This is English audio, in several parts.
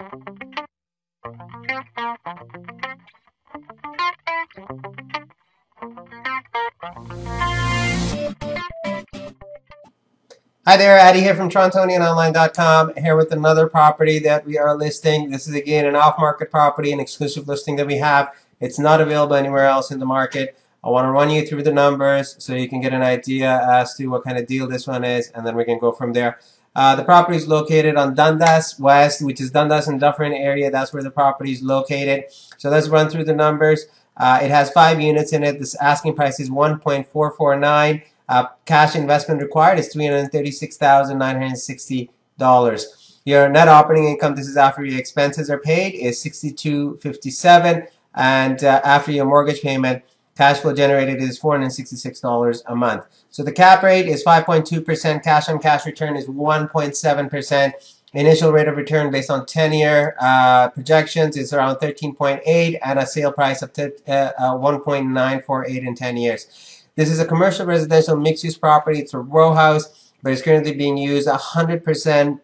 Hi there, Addy here from TorontonianOnline.com, here with another property that we are listing. This is again an off-market property, an exclusive listing that we have. It's not available anywhere else in the market. I want to run you through the numbers so you can get an idea as to what kind of deal this one is, and then we can go from there. The property is located on Dundas West, which is Dundas and Dufferin area. That's where the property is located. So let's run through the numbers. It has 5 units in it. This asking price is $1.449. Cash investment required is $336,960. Your net operating income, this is after your expenses are paid, is $62.57, and after your mortgage payment, cash flow generated is $466 a month. So the cap rate is 5.2%. Cash on cash return is 1.7%. Initial rate of return based on 10-year projections is around 13.8, and a sale price of 1.948 in 10 years. This is a commercial residential mixed-use property. It's a row house, but it's currently being used 100%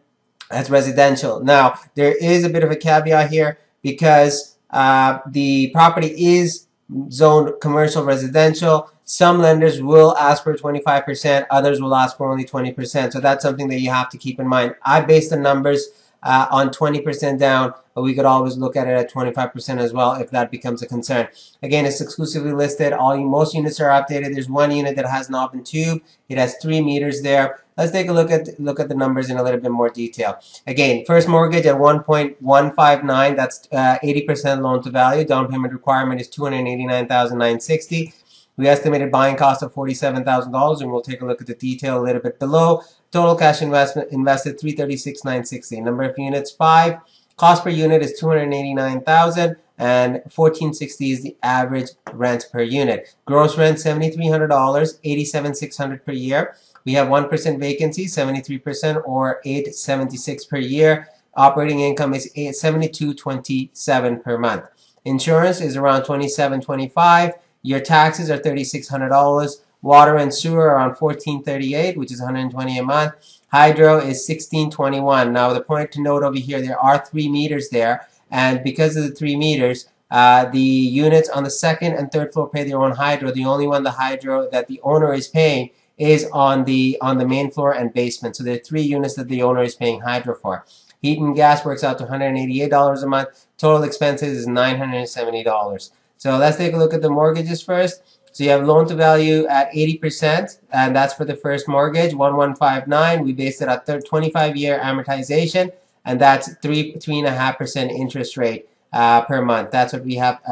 as residential. Now, there is a bit of a caveat here because the property is zoned commercial residential. Some lenders will ask for 25%, others will ask for only 20%. So that's something that you have to keep in mind. I based the numbers on 20% down, but we could always look at it at 25% as well if that becomes a concern. Again, it's exclusively listed. Most units are updated. There's one unit that has knob and tube. It has 3 meters there. Let's take a look at the numbers in a little bit more detail. Again, first mortgage at 1.159. That's 80% loan to value. Down payment requirement is $289,960. We estimated buying cost of $47,000, and we'll take a look at the detail a little bit below. Total cash invested $336,960. Number of units 5. Cost per unit is $289,000, and $1,460 is the average rent per unit. Gross rent $7,300, $87,600 per year. We have 1% vacancy, 73%, or $876 per year. Operating income is $72.27 per month. Insurance is around $27.25. Your taxes are $3,600. Water and sewer around $14.38, which is $120 a month. Hydro is $16.21. Now, the point to note over here, there are 3 meters there, and because of the 3 meters, the units on the second and third floor pay their own hydro. The only one, the hydro that the owner is paying, is on the main floor and basement. So there are 3 units that the owner is paying hydro for. Heat and gas works out to $188 a month. Total expenses is $970. So let's take a look at the mortgages first. So you have loan to value at 80%, and that's for the first mortgage, 1159. We based it at 25-year amortization, and that's 3.5% interest rate per month. That's what we have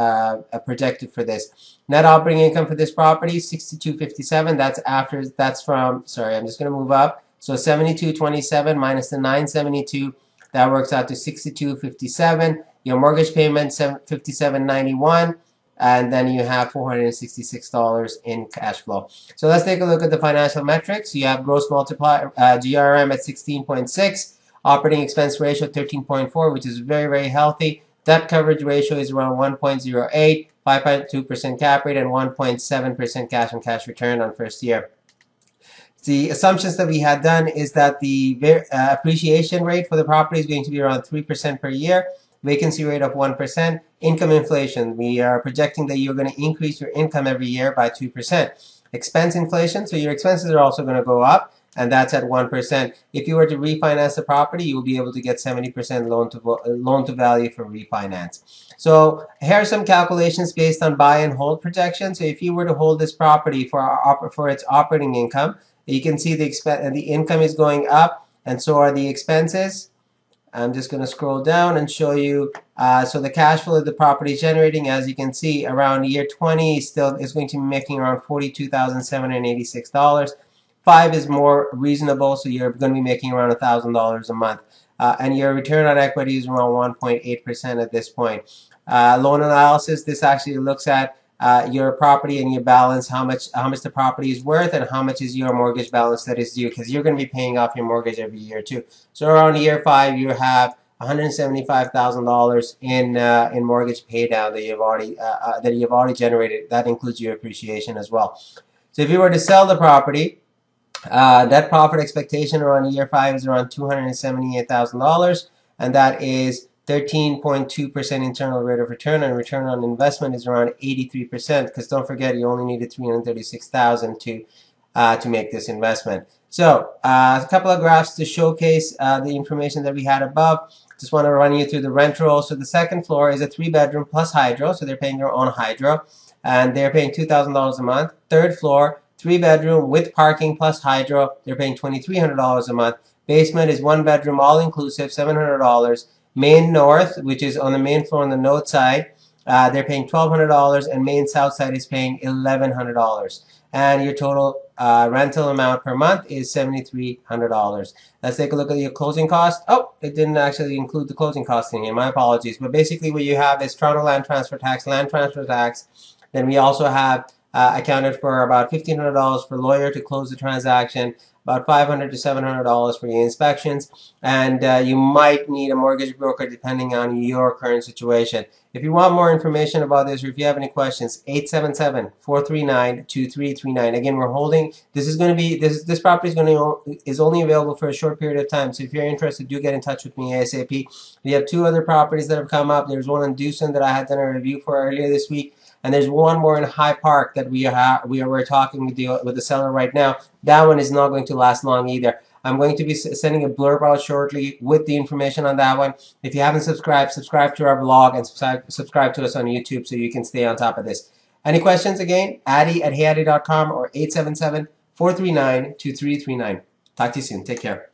projected for this. Net operating income for this property, $62.57. That's from, sorry, I'm just going to move up. So $72.27 minus the $972, that works out to $62.57. Your mortgage payment, $57.91. And then you have $466 in cash flow. So let's take a look at the financial metrics. You have gross multiplier, GRM at 16.6, operating expense ratio 13.4, which is very, very healthy. Debt coverage ratio is around 1.08, 5.2% cap rate, and 1.7% cash on cash return on first year. The assumptions that we had done is that the appreciation rate for the property is going to be around 3% per year. Vacancy rate of 1%. Income inflation, we are projecting that you're going to increase your income every year by 2%. Expense inflation, so your expenses are also going to go up, and that's at 1%. If you were to refinance the property, you will be able to get 70% loan to value for refinance. So here are some calculations based on buy and hold projections. So if you were to hold this property for its operating income, you can see the income is going up, and so are the expenses. I'm just going to scroll down and show you. So the cash flow that the property is generating, as you can see, around year 20 is going to be making around $42,786. 5 is more reasonable, so you're going to be making around $1,000 a month. And your return on equity is around 1.8% at this point. Loan analysis, this actually looks at your property and your balance, how much the property is worth, and how much is your mortgage balance that is due, because you're going to be paying off your mortgage every year too. So around year 5, you have $175,000 in mortgage pay down that you've already generated. That includes your appreciation as well. So if you were to sell the property, net profit expectation around year 5 is around $278,000, and that is 13.2% internal rate of return, and return on investment is around 83%, because don't forget you only needed 336,000 to make this investment. So a couple of graphs to showcase the information that we had above. Just want to run you through the rent roll. So the second floor is a 3-bedroom plus hydro, so they're paying their own hydro, and they're paying $2,000 a month. Third floor, 3-bedroom with parking plus hydro, they're paying $2,300 a month. Basement is 1-bedroom all inclusive, $700. Main north, which is on the main floor on the north side, they're paying $1,200, and main south side is paying $1,100. And your total rental amount per month is $7,300. Let's take a look at your closing cost. Oh, it didn't actually include the closing cost in here. My apologies. But basically what you have is Toronto land transfer tax. Then we also have accounted for about $1,500 for lawyer to close the transaction, about $500 to $700 for your inspections, and you might need a mortgage broker depending on your current situation. If you want more information about this, or if you have any questions, 877-439-2339. Again, we're holding. This is going to be this property is only available for a short period of time. So if you're interested, do get in touch with me ASAP. We have 2 other properties that have come up. There's one in Dewson that I had done a review for earlier this week. And there's one more in High Park that we're talking with the seller right now. That one is not going to last long either. I'm going to be sending a blurb out shortly with the information on that one. If you haven't subscribed, subscribe to our blog and subscribe to us on YouTube so you can stay on top of this. Any questions again? Addy@heyaddy.com or 877-439-2339. Talk to you soon. Take care.